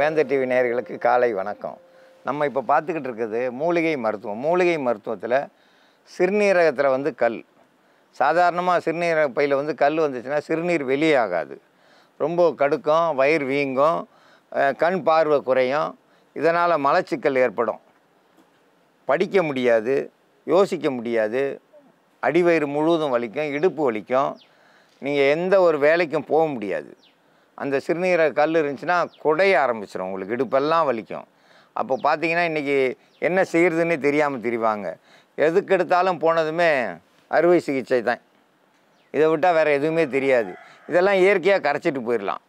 வேந்தர் டிவி நேயர்களுக்கு காலை வணக்கம். நம்ம இப்போ பார்த்துக்கிட்டு இருக்கிறது மூலிகை மருத்துவம். மூலிகை மருத்துவத்தில் சிறுநீரகத்தில் கல், சாதாரணமாக சிறுநீரக பையில் கல் வந்துச்சுன்னா சிறுநீர் வெளியாகாது, ரொம்ப கடுக்கும், வயிறு வீங்கும், கண் பார்வை குறையும், இதனால் மலச்சிக்கல் ஏற்படும், படிக்க முடியாது, யோசிக்க முடியாது, அடிவயிறு முழுவதும் வலிக்கும், இடுப்பு வலிக்கும், நீங்கள் எந்த ஒரு வேலைக்கும் போக முடியாது. அந்த சிறுநீரக கல் இருந்துச்சுன்னா குடைய ஆரம்பிச்சிடும், உங்களுக்கு இடுப்பெல்லாம் வலிக்கும். அப்போ பார்த்தீங்கன்னா இன்றைக்கி என்ன செய்கிறதுன்னு தெரியாமல் திரிவாங்க. எதுக்கு எடுத்தாலும் போனதுமே அறுவை சிகிச்சை தான், இதை விட்டால் வேறு எதுவுமே தெரியாது. இதெல்லாம் இயற்கையாக கரைச்சிட்டு போயிடலாம்.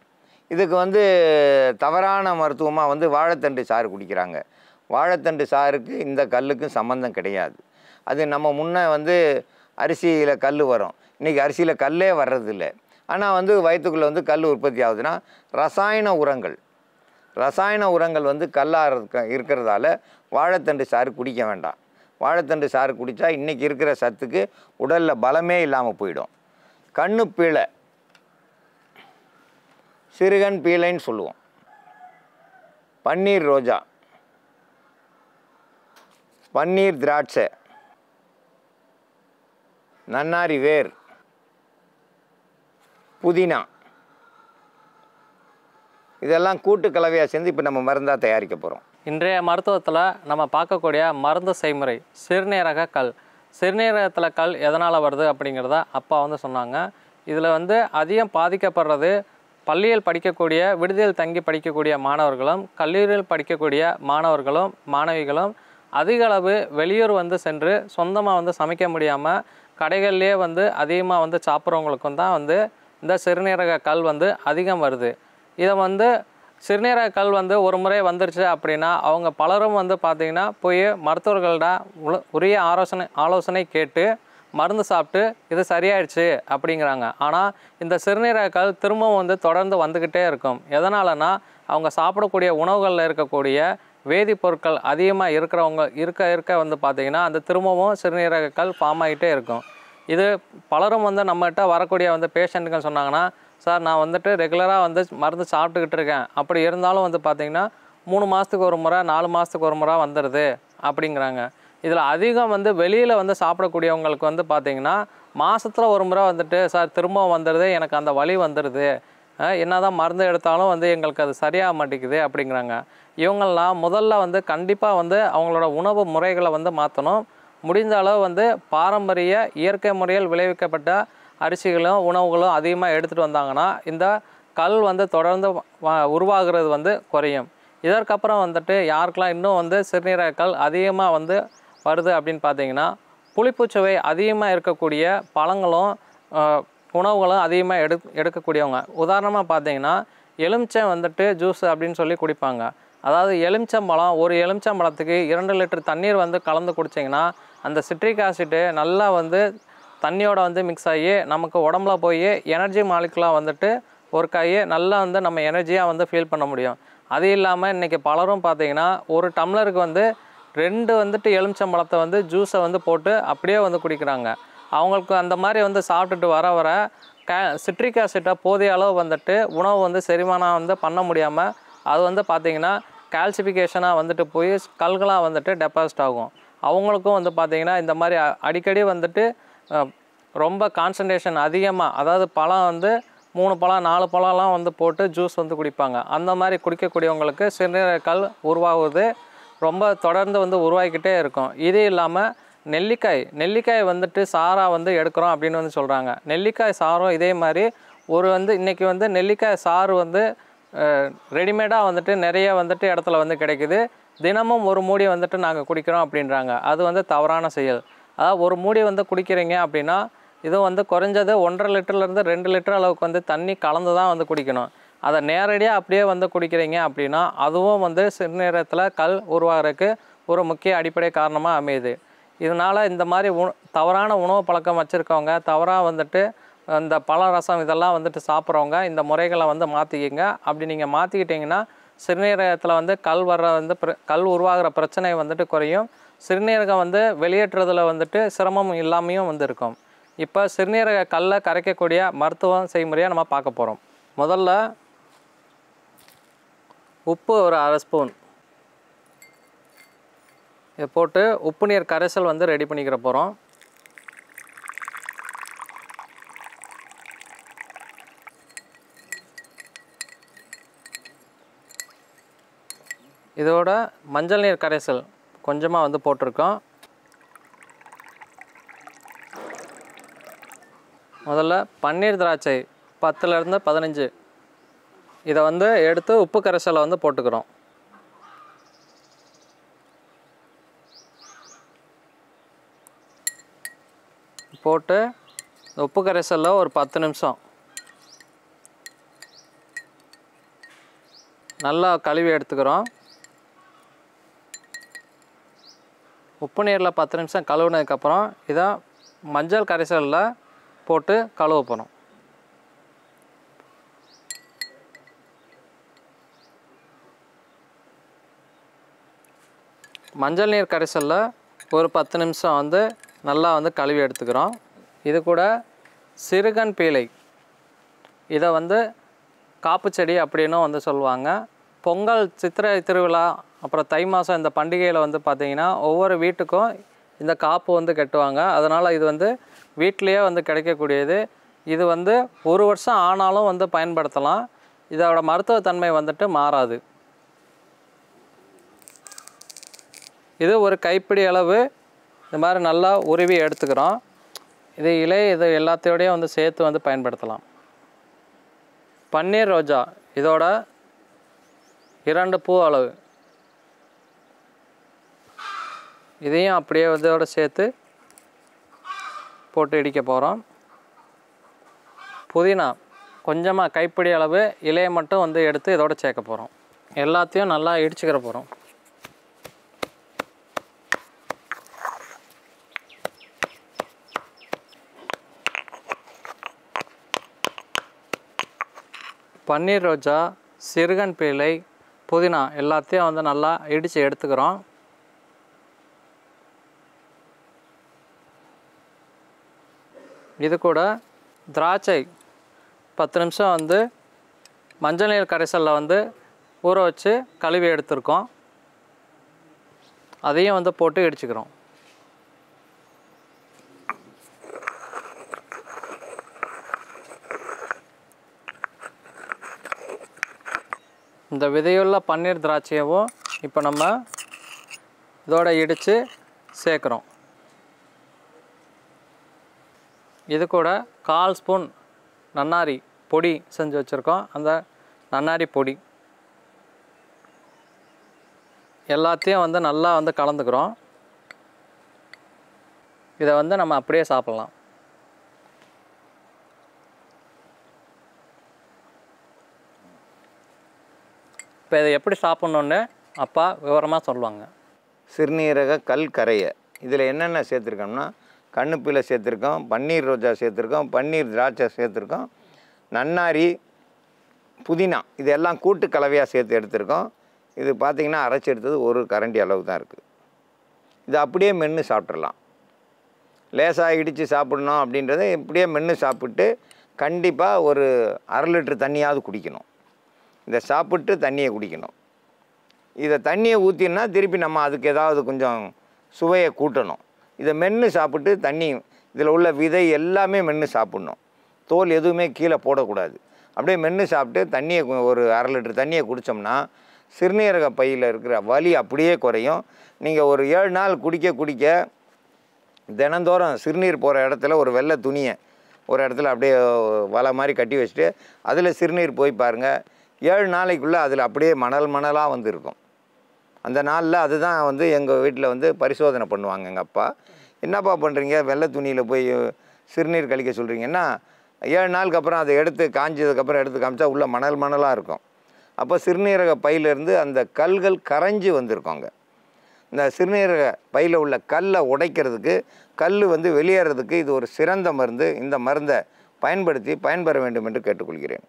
இதுக்கு தவறான மருத்துவமாக வாழைத்தண்டு சாறு குடிக்கிறாங்க. வாழைத்தண்டு சாருக்கு இந்த கல்லுக்கும் சம்மந்தம் கிடையாது. அது நம்ம முன்னே அரிசியில் கல் வரும், இன்றைக்கி அரிசியில் கல்லே வர்றதில்லை. ஆனால் வயிற்றுக்குள்ளே கல் உற்பத்தி ஆகுதுன்னா ரசாயன உரங்கள் கல்லாக இருக்கிறதால வாழைத்தண்டு சாறு குடிக்க வேண்டாம். வாழைத்தண்டு சாறு குடித்தா இன்றைக்கி இருக்கிற சத்துக்கு உடலில் பலமே இல்லாமல் போயிடும். கண்ணு பீழை, சிறுகண் பீழைன்னு சொல்லுவோம், பன்னீர் ரோஜா, பன்னீர் திராட்சை, நன்னாரி வேர், புதினா, இதெல்லாம் கூட்டு கலவையாக சேர்ந்து இப்போ நம்ம மருந்தாக தயாரிக்க போகிறோம். இன்றைய மருத்துவத்தில் நம்ம பார்க்கக்கூடிய மருந்து செய்முறை சிறுநீரக கல். சிறுநீரகத்தில் கல் எதனால் வருது அப்படிங்கிறத அப்பா சொன்னாங்க. இதில் அதிகம் பாதிக்கப்படுறது பள்ளியில் படிக்கக்கூடிய, விடுதியில் தங்கி படிக்கக்கூடிய மாணவர்களும், கல்லூரியில் படிக்கக்கூடிய மாணவர்களும் மாணவிகளும் அதிக அளவு வெளியூர் சென்று சொந்தமாக சமைக்க முடியாமல் கடைகள்லேயே அதிகமாக சாப்பிட்றவங்களுக்கும் தான் இந்த சிறுநீரக கல் அதிகம் வருது. இதை சிறுநீரக கல் ஒரு முறை வந்துருச்சு அப்படின்னா அவங்க பலரும் பார்த்திங்கன்னா போய் மருத்துவர்கள்ட உரிய ஆலோசனை கேட்டு மருந்து சாப்பிட்டு இது சரியாயிடுச்சு அப்படிங்கிறாங்க. ஆனால் இந்த சிறுநீரக கல் திரும்பவும் தொடர்ந்து வந்துக்கிட்டே இருக்கும். எதனாலனா அவங்க சாப்பிடக்கூடிய உணவுகளில் இருக்கக்கூடிய வேதிப்பொருட்கள் அதிகமாக இருக்க பார்த்திங்கன்னா அந்த திரும்பவும் சிறுநீரக கல் ஃபார்ம் ஆகிட்டே இருக்கும். இது பலரும் நம்மகிட்ட வரக்கூடிய பேஷண்ட்டுங்க சொன்னாங்கன்னா, சார் நான் ரெகுலராக மருந்து சாப்பிட்டுக்கிட்டு இருக்கேன், அப்படி இருந்தாலும் பார்த்திங்கன்னா 3 மாதத்துக்கு ஒரு முறை 4 மாதத்துக்கு ஒரு முறை வந்துடுது அப்படிங்கிறாங்க. இதில் அதிகம் வெளியில் சாப்பிடக்கூடியவங்களுக்கு பார்த்திங்கன்னா மாதத்தில் ஒரு முறை சார் திரும்ப வந்துடுது, எனக்கு அந்த வலி வந்துடுது, என்ன தான் மருந்து எடுத்தாலும் எங்களுக்கு அது சரியாக மாட்டேங்குது அப்படிங்கிறாங்க. இவங்கெல்லாம் முதல்ல கண்டிப்பாக அவங்களோட உணவு முறைகளை மாற்றணும். முடிந்த அளவு பாரம்பரிய இயற்கை முறையில் விளைவிக்கப்பட்ட அரிசிகளும் உணவுகளும் அதிகமாக எடுத்துகிட்டு வந்தாங்கன்னா இந்த கல் தொடர்ந்து உருவாகிறது குறையும். இதற்கப்புறம் யாருக்கெல்லாம் இன்னும் சிறுநீரக கல் அதிகமாக வருது அப்படின்னு பார்த்தீங்கன்னா, புளிப்புச்சுவை அதிகமாக இருக்கக்கூடிய பழங்களும் உணவுகளும் அதிகமாக எடுக்கக்கூடியவங்க. உதாரணமாக பார்த்தீங்கன்னா எலுமிச்சை ஜூஸ் அப்படின்னு சொல்லி குடிப்பாங்க. அதாவது எலுமிச்சம்பழம், ஒரு எலுமிச்சம்பழத்துக்கு 2 லிட்டர் தண்ணீர் கலந்து குடிச்சிங்கன்னா அந்த சிட்ரிக் ஆசிட்டு நல்லா தண்ணியோட மிக்ஸ் ஆகி நமக்கு உடம்புல போய் எனர்ஜி மாலிகுலாக ஒரு கையை நல்லா நம்ம எனர்ஜியாக ஃபீல் பண்ண முடியும். அது இல்லாமல் இன்றைக்கி பலரும் பார்த்திங்கன்னா ஒரு டம்ளருக்கு 2 எலுமிச்சம்பழத்தை ஜூஸை போட்டு அப்படியே குடிக்கிறாங்க. அவங்களுக்கு அந்த மாதிரி சாப்பிட்டுட்டு வர சிட்ரிக் ஆசிட்டை போதிய அளவு உணவு செரிமானம் பண்ண முடியாமல் அது பார்த்திங்கன்னா கால்சிஃபிகேஷனாக போய் கல்களாக டெபாசிட் ஆகும். அவங்களுக்கும் பார்த்திங்கன்னா இந்த மாதிரி அடிக்கடி ரொம்ப கான்சன்ட்ரேஷன் அதிகமாக, அதாவது பழம் 3 பழம் 4 பழம்லாம் போட்டு ஜூஸ் குடிப்பாங்க. அந்த மாதிரி குடிக்கக்கூடியவங்களுக்கு சிறுநீரக கல் உருவாகுது, ரொம்ப தொடர்ந்து உருவாகிக்கிட்டே இருக்கும். இது இல்லாமல் நெல்லிக்காய் சாராக எடுக்கிறோம் அப்படின்னு சொல்கிறாங்க. நெல்லிக்காய் சாரும் இதே மாதிரி ஒரு இன்றைக்கி நெல்லிக்காய் சாறு ரெடிமேடாக நிறைய இடத்துல கிடைக்குது. தினமும் ஒரு மூடி நாங்கள் குடிக்கிறோம் அப்படின்றாங்க. அது தவறான செயல். அதாவது ஒரு மூடி குடிக்கிறீங்க அப்படின்னா இது குறைஞ்சது 1.5 லிட்டர்லேருந்து 2 லிட்டர் அளவுக்கு தண்ணி கலந்து தான் குடிக்கணும். அதை நேரடியாக அப்படியே குடிக்கிறீங்க அப்படின்னா அதுவும் சிறுநீரகத்தில் கல் உருவாகிறதுக்கு ஒரு முக்கிய அடிப்படை காரணமாக அமையுது. இதனால் இந்த மாதிரி தவறான உணவு பழக்கம் வச்சுருக்கவங்க, தவறாக இந்த பழ ரசம் இதெல்லாம் சாப்பிட்றவங்க இந்த முறைகளை மாற்றிக்கிங்க. அப்படி நீங்கள் மாற்றிக்கிட்டிங்கன்னா சிறுநீரகத்தில் கல் வர்ற கல் உருவாகிற பிரச்சனை குறையும். சிறுநீரகம் வெளியேற்றுறதில் சிரமம் இல்லாமையும் இருக்கும். இப்போ சிறுநீரக கல்லை கரைக்கக்கூடிய மருத்துவ செய்முறையாக நம்ம பார்க்க போகிறோம். முதல்ல உப்பு ஒரு 1/2 ஸ்பூன் இதை போட்டு உப்பு நீர் கரைசல் வந்து ரெடி பண்ணிக்கிற போகிறோம். இதோட மஞ்சள் நீர் கரைசல் கொஞ்சமாக வந்து போட்டிருக்கோம். முதல்ல பன்னீர் திராட்சை 10லேருந்து 15 இதை வந்து எடுத்து உப்பு கரைசலை வந்து போட்டுக்கிறோம். போட்டு உப்பு கரைசலில் ஒரு 10 நிமிஷம் நல்லா கழுவி எடுத்துக்கிறோம். உப்பு நீரில் 10 நிமிஷம் கழுவுனதுக்கப்புறம் இதை மஞ்சள் கரைசலில் போட்டு கழுவ போகிறோம். மஞ்சள் நீர் கரைசலில் ஒரு 10 நிமிஷம் வந்து நல்லா வந்து கழுவி எடுத்துக்கிறோம். இது கூட சிறுகன் பீளை இதை வந்து காப்பு செடி அப்படின்னும் வந்து சொல்லுவாங்க. பொங்கல், சித்திரை திருவிழா, அப்புறம் தை மாதம் இந்த பண்டிகையில் வந்து பார்த்திங்கன்னா ஒவ்வொரு வீட்டுக்கும் இந்த காப்பு வந்து கட்டுவாங்க. அதனால் இது வந்து வீட்டிலையே வந்து கிடைக்கக்கூடியது. இது வந்து 1 வருஷம் ஆனாலும் வந்து பயன்படுத்தலாம். இதோட மருத்துவத்தன்மை வந்துட்டு மாறாது. இது ஒரு கைப்பிடி அளவு இந்த மாதிரி நல்லா உருவி எடுத்துக்கிறோம். இது இது எல்லாத்தையோடையும் வந்து சேர்த்து வந்து பயன்படுத்தலாம். பன்னீர் ரோஜா இதோட 2 பூ அளவு இதையும் அப்படியே இதோட சேர்த்து போட்டு இடிக்க போகிறோம். புதினா கொஞ்சமாக கைப்பிடி அளவு இலையை மட்டும் வந்து எடுத்து இதோட சேர்க்க போகிறோம். எல்லாத்தையும் நல்லா இடிச்சுக்கிற போகிறோம். பன்னீர் ரோஜா, சிறுகன் பீளை, புதினா எல்லாத்தையும் வந்து நல்லா இடித்து எடுத்துக்கிறோம். இது கூட திராட்சை 10 நிமிஷம் வந்து மஞ்சள் நீர் கரைசலில் வந்து ஊற வச்சு கழுவி எடுத்துருக்கோம். அதையும் வந்து போட்டு இடிச்சுக்கிறோம். இந்த விதையுள்ள பன்னீர் திராட்சையவும் இப்போ நம்ம இதோட இடித்து சேர்க்குறோம். இது கூட 1/4 ஸ்பூன் நன்னாரி பொடி செஞ்சு வச்சுருக்கோம். அந்த நன்னாரி பொடி எல்லாத்தையும் வந்து நல்லா வந்து கலந்துக்கிறோம். இதை வந்து நம்ம அப்படியே சாப்பிட்லாம். இப்போ இதை எப்படி சாப்பிட்ணுன்னு அப்பா விவரமாக சொல்லுவாங்க. சிறுநீரக கல் கரையை இதில் என்னென்ன சேர்த்துருக்கோம்னா கண்ணுப்பிள்ளை சேர்த்துருக்கோம், பன்னீர் ரோஜா சேர்த்துருக்கோம், பன்னீர் திராட்சை சேர்த்துருக்கோம், நன்னாரி, புதினா இதெல்லாம் கூட்டு கலவையாக சேர்த்து எடுத்துருக்கோம். இது பார்த்திங்கன்னா அரைச்சி எடுத்தது 1 கரண்டி அளவு தான் இருக்குது. இது அப்படியே மென்று சாப்பிட்றலாம். லேசாக இடித்து சாப்பிட்ணும் அப்படின்றத இப்படியே மென்று சாப்பிட்டு கண்டிப்பாக ஒரு 1/2 லிட்டர் தண்ணியாவது குடிக்கணும். இதை சாப்பிட்டு தண்ணியை குடிக்கணும். இதை தண்ணியை ஊற்றினா திருப்பி நம்ம அதுக்கு ஏதாவது கொஞ்சம் சுவையை கூட்டணும். இதை மென்று சாப்பிட்டு தண்ணி இதில் உள்ள விதை எல்லாமே மென்று சாப்பிட்ணும். தோல் எதுவுமே கீழே போடக்கூடாது. அப்படியே மென்று சாப்பிட்டு தண்ணியை ஒரு 1/2 லிட்டர் தண்ணியை குடித்தோம்னா சிறுநீரக பையில் இருக்கிற வலி அப்படியே குறையும். நீங்கள் ஒரு 7 நாள் குடிக்க தினந்தோறும் சிறுநீர் போகிற இடத்துல ஒரு வெள்ளை துணியை ஒரு இடத்துல அப்படியே வலை மாதிரி கட்டி வச்சுட்டு அதில் சிறுநீர் போய் பாருங்கள். 7 நாளைக்குள்ளே அதில் அப்படியே மணலாக வந்து இருக்கும். அந்த நாளில் அதுதான் வந்து எங்கள் வீட்டில் வந்து பரிசோதனை பண்ணுவாங்க. எங்கள் அப்பா, என்னப்பா பண்ணுறீங்க, வெள்ளை துணியில் போய் சிறுநீர் கழிக்க சொல்கிறீங்கன்னா, 7 நாளுக்கு அப்புறம் அதை எடுத்து காஞ்சதுக்கப்புறம் எடுத்து காமிச்சா உள்ளே மணலாக இருக்கும். அப்போ சிறுநீரக பையிலேருந்து அந்த கல்கள் கரைஞ்சி வந்திருக்கோங்க. இந்த சிறுநீரக பையில் உள்ள கல்லை உடைக்கிறதுக்கு, கல் வந்து வெளியேறதுக்கு இது ஒரு சிறந்த மருந்து. இந்த மருந்தை பயன்படுத்தி பயன்பெற வேண்டும் என்று கேட்டுக்கொள்கிறேன்.